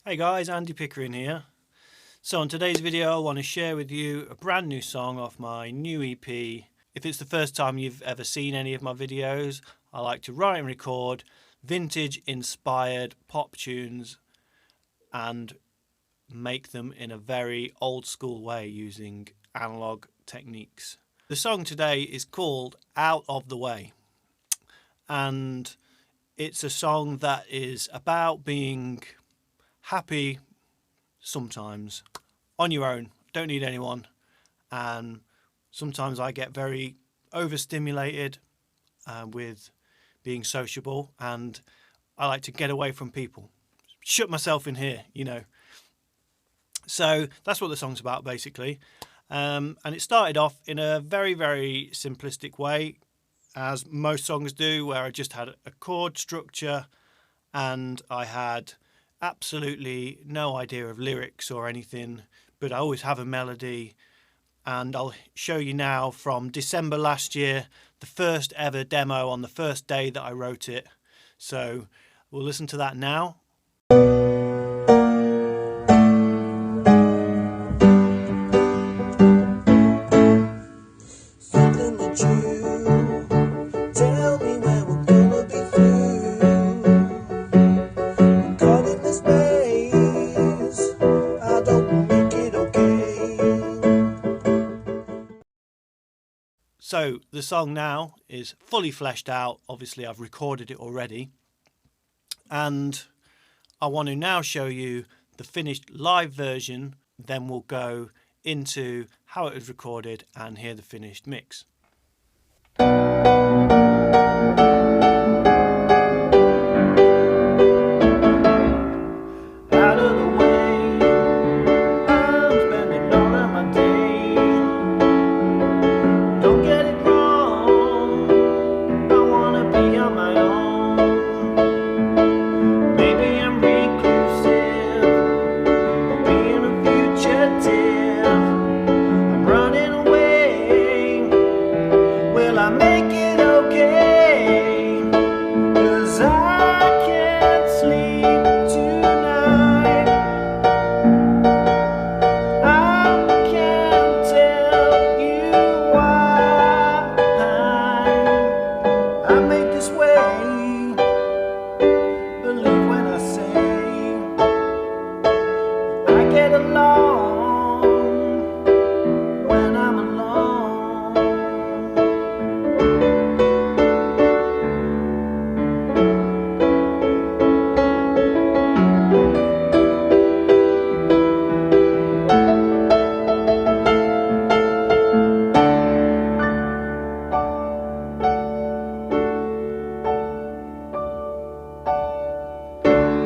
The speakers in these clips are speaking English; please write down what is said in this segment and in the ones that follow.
Hey guys, Andy Pickering here. So in today's video I want to share with you a brand new song off my new EP. If it's the first time you've ever seen any of my videos, I like to write and record vintage inspired pop tunes and make them in a very old school way using analog techniques. The song today is called Out of the Way, and it's a song that is about being happy sometimes on your own, don't need anyone, and sometimes I get very overstimulated with being sociable, and I like to get away from people, shut myself in here, you know. So that's what the song's about basically, and it started off in a very simplistic way, as most songs do, where I just had a chord structure and I had absolutely no idea of lyrics or anything, but I always have a melody. And I'll show you now from December last year, the first ever demo on the first day that I wrote it. So we'll listen to that now. Something that you tell me when we're gonna be through. Caught in this maze, I don't make it okay. So the song now is fully fleshed out. Obviously I've recorded it already, and I want to now show you the finished live version. Then we'll go into how it was recorded and hear the finished mix. Out of the way, I'm spending all of my day. Don't get it wrong, I wanna be on my own. Maybe I'm reclusive, or being a fugitive. I'm running away, will I make it okay? 'Cause I can't sleep tonight. I can't tell you why I make this way. Believe when I say I get along when I'm alone.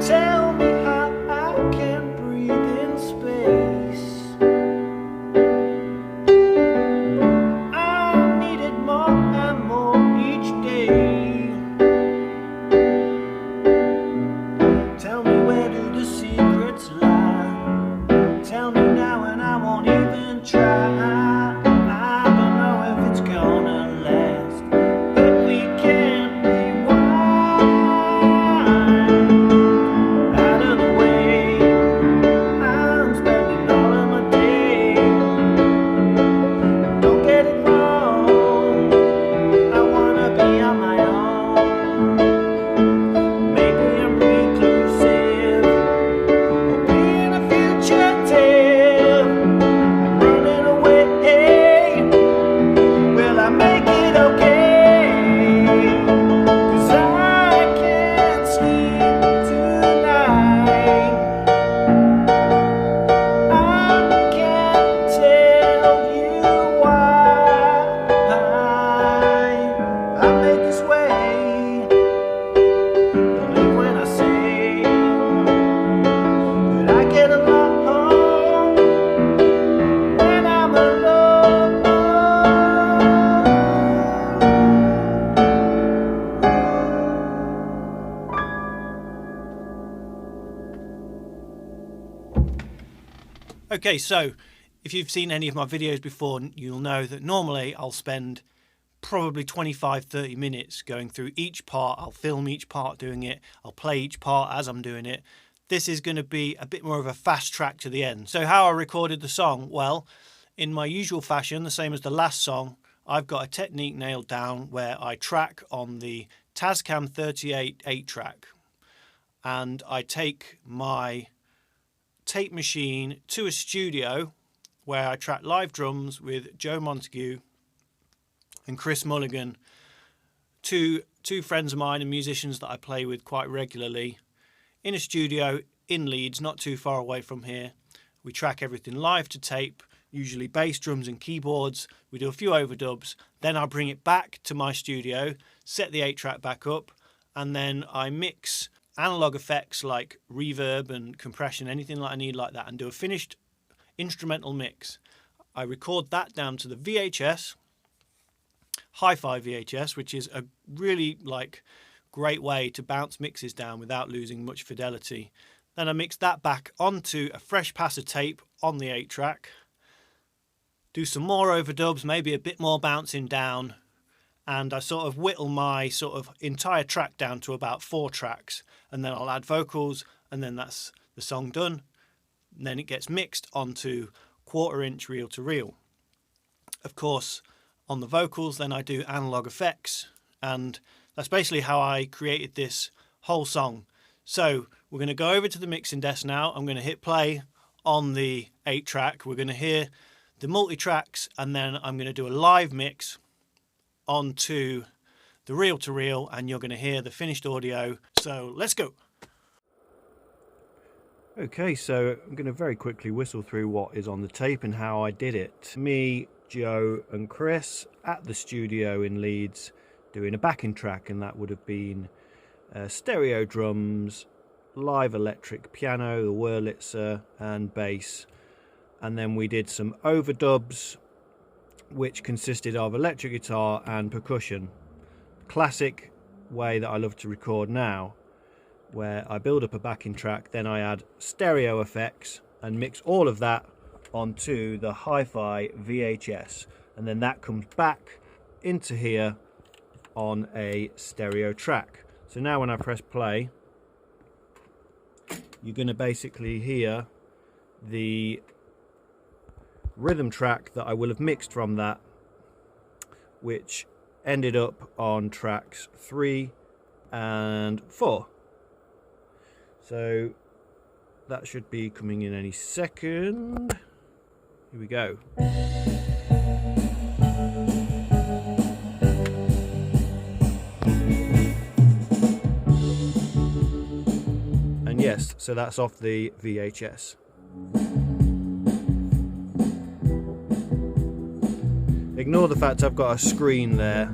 Tell me how I can breathe in space. I need it more and more each day. Tell me, where do the secrets lie? Tell me now and I won't even try. I don't know if it's gonna last, but we can't rewind. Out of the way, I'm spending all of my day. Don't get it wrong, I wanna be on my own. Maybe I'm reclusive, or being a fugitive. I'm running away, will I make it okay? 'Cause I can't sleep tonight. I can't tell you why I make this way. Believe when I say that I get along when I'm alone. Okay, so if you've seen any of my videos before, you'll know that normally I'll spend probably 25-30 minutes going through each part. I'll film each part doing it, I'll play each part as I'm doing it. this is going to be a bit more of a fast track to the end. So how I recorded the song? Well, in my usual fashion, the same as the last song, I've got a technique nailed down where I track on the Tascam 38 8-track, and I take my tape machine to a studio where I track live drums with Joe Montague and Chris Mulligan, two friends of mine and musicians that I play with quite regularly, in a studio in Leeds, not too far away from here. We track everything live to tape, usually bass, drums and keyboards. We do a few overdubs, then I bring it back to my studio, set the 8-track back up, and then I mix analog effects like reverb and compression, anything like I need like that, and do a finished instrumental mix. I record that down to the VHS, Hifi VHS, which is a really great way to bounce mixes down without losing much fidelity. Then I mix that back onto a fresh pass of tape on the 8-track, do some more overdubs, maybe a bit more bouncing down, and I sort of whittle my sort of entire track down to about 4 tracks, and then I'll add vocals, and then that's the song done. And then it gets mixed onto 1/4-inch reel-to-reel. Of course, on the vocals, then I do analog effects, and that's basically how I created this whole song. So we're going to go over to the mixing desk now. I'm going to hit play on the 8-track. We're going to hear the multi-tracks, and then I'm going to do a live mix onto the reel-to-reel, and you're going to hear the finished audio. So let's go. Okay, so I'm going to very quickly whistle through what is on the tape and how I did it. Me, Joe and Chris at the studio in Leeds doing a backing track, and that would have been stereo drums, live electric piano, the Wurlitzer and bass, and then we did some overdubs which consisted of electric guitar and percussion. Classic way that I love to record now, where I build up a backing track, then I add stereo effects and mix all of that onto the Hifi VHS, and then that comes back into here on a stereo track. So now when I press play, you're going to basically hear the rhythm track that I will have mixed from that, which ended up on tracks 3 and 4. So that should be coming in any second. Here we go. And yes, so that's off the VHS. Ignore the fact I've got a screen there.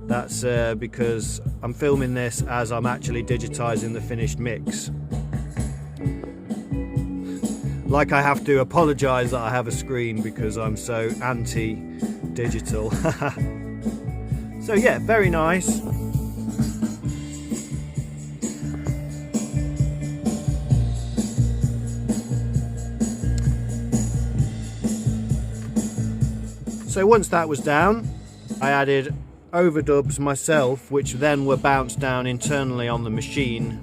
That's because I'm filming this as I'm actually digitizing the finished mix. Like I have to apologize that I have a screen because I'm so anti-digital. So yeah, very nice. So once that was down, I added overdubs myself, which then were bounced down internally on the machine,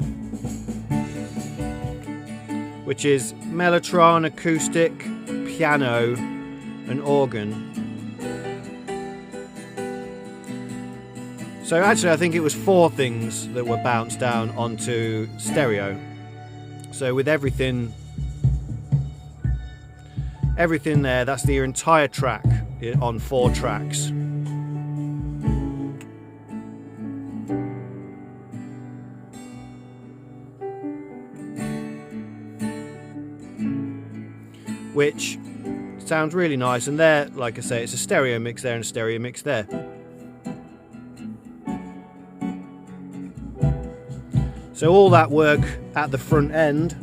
which is mellotron, acoustic, piano and organ. So actually I think it was 4 things that were bounced down onto stereo. So with everything there, that's the entire track on 4 tracks. Which sounds really nice, and there, like I say, it's a stereo mix there and a stereo mix there. So all that work at the front end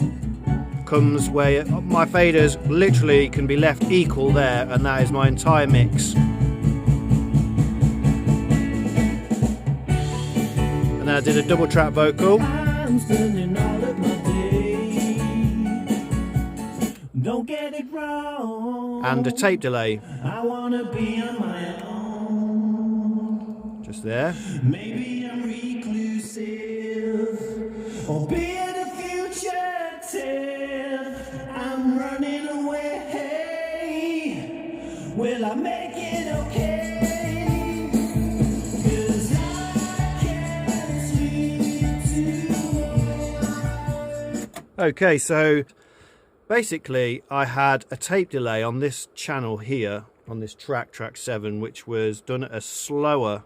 comes where my faders literally can be left equal there, and that is my entire mix. And then I did a double track vocal. Don't get it wrong. And a tape delay. I wanna be on my own. Just there. Maybe I'm reclusive, or be in the future. Okay, so basically I had a tape delay on this channel here, on this track 7, which was done at a slower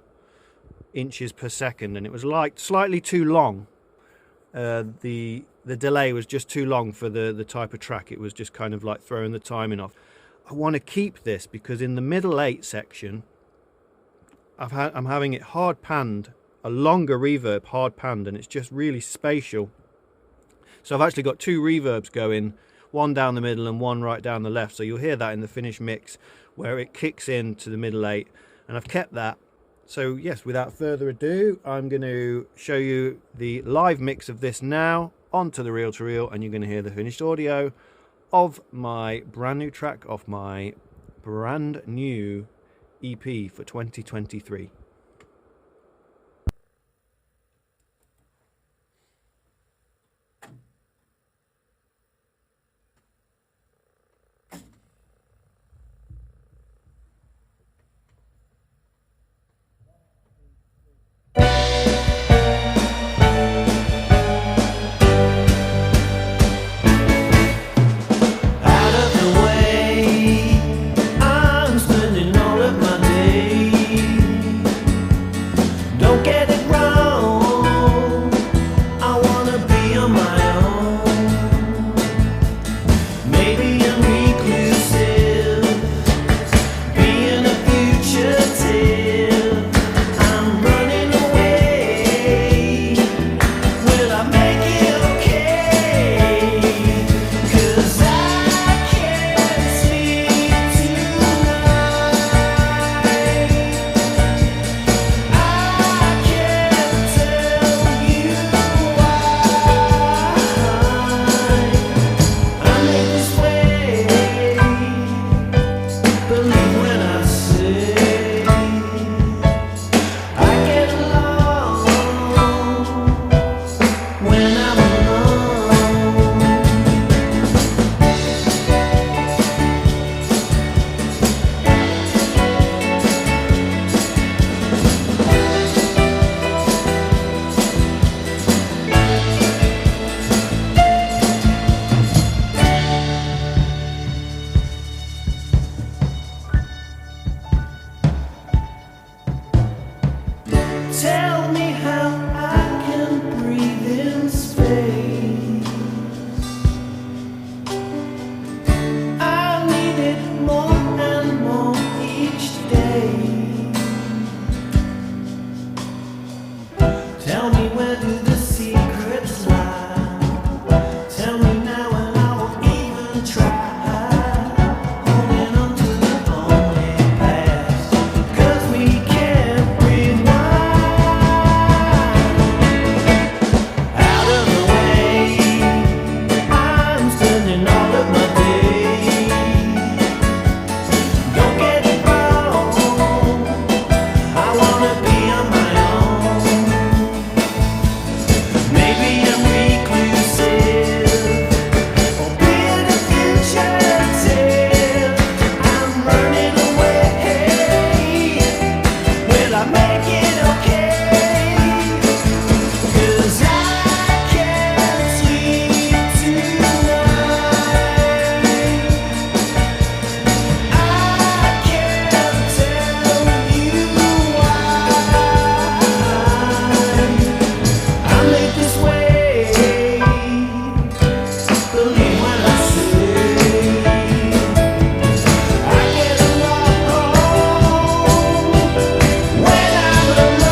inches per second, and it was like slightly too long. The delay was just too long for the type of track. It was just kind of like throwing the timing off. I want to keep this because in the middle 8 section I'm having it hard panned, a longer reverb hard panned, and it's just really spatial. So I've actually got 2 reverbs going, one down the middle and one right down the left. So you'll hear that in the finished mix where it kicks into the middle 8, and I've kept that. So yes, without further ado, I'm going to show you the live mix of this now onto the reel-to-reel, and you're going to hear the finished audio of my brand new track off my brand new EP for 2023. Tell me how I can breathe in space. I need it more and more each day. Tell me, where do the secrets lie? Tell me now and I won't even try. Holding on to the only past, 'cause we can't rewind. Out of the way, I'm spending all of my days. Don't get it wrong, I wanna be on my own. Maybe I'm reclusive, or be it a fugitive. I'm running away. Will I make it okay? 'Cause I can't sleep tonight. I can't tell you why I live this way. Believe when I say I get along when I'm alone.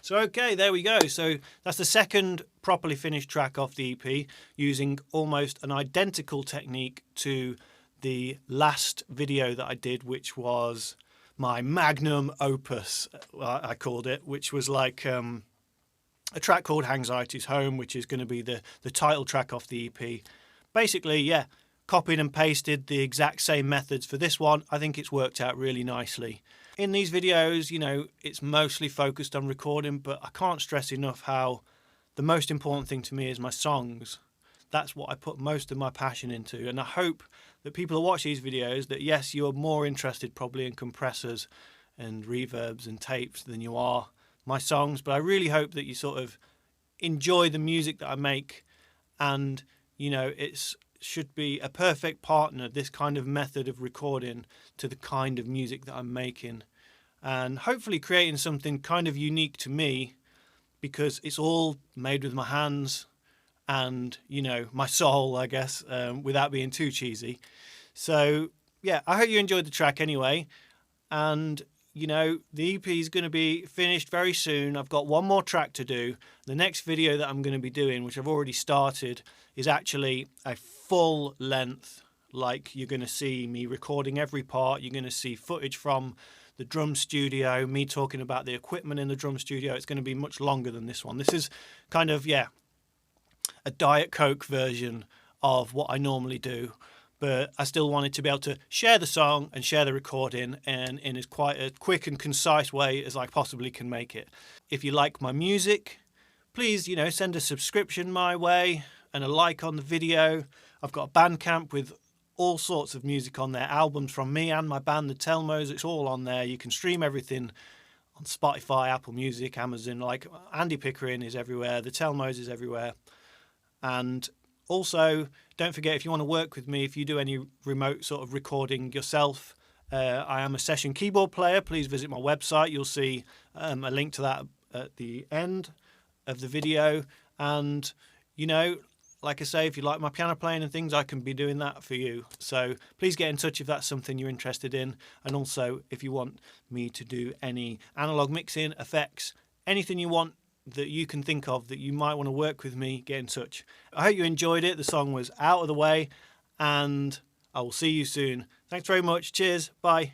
So okay, there we go. So that's the second properly finished track off the EP, using almost an identical technique to the last video that I did, which was my magnum opus, I called it, which was like a track called Anxiety's Home, which is going to be the title track off the EP. Basically, yeah, copied and pasted the exact same methods for this one. I think it's worked out really nicely. In these videos, it's mostly focused on recording, but I can't stress enough how the most important thing to me is my songs. That's what I put most of my passion into, and I hope that people who watch these videos, that yes, you're more interested probably in compressors and reverbs and tapes than you are my songs, but I really hope that you sort of enjoy the music that I make, and it should be a perfect partner, this kind of method of recording, to the kind of music that I'm making, and hopefully creating something kind of unique to me, because it's all made with my hands and my soul, I guess, without being too cheesy. So yeah, I hope you enjoyed the track anyway, and the EP is going to be finished very soon. I've got one more track to do. The next video that I'm going to be doing, which I've already started, is actually a full length. Like, you're going to see me recording every part. You're going to see footage from the drum studio, me talking about the equipment in the drum studio. It's going to be much longer than this one. This is kind of, a Diet Coke version of what I normally do. But I still wanted to be able to share the song and share the recording, and in as quite a quick and concise way as I possibly can make it. If you like my music, please, send a subscription my way and a like on the video. I've got a Bandcamp with all sorts of music on there, albums from me and my band, the Telmos. It's all on there. You can stream everything on Spotify, Apple Music, Amazon. Like, Andy Pickering is everywhere. The Telmos is everywhere. And also, don't forget, if you want to work with me, if you do any remote sort of recording yourself, I am a session keyboard player. Please visit my website. You'll see a link to that at the end of the video. And, like I say, if you like my piano playing and things, I can be doing that for you. So please get in touch if that's something you're interested in. And also, if you want me to do any analog mixing, effects, anything you want that you can think of that you might want to work with me, get in touch. I hope you enjoyed it. The song was out of the way, and I will see you soon. Thanks very much. Cheers. Bye.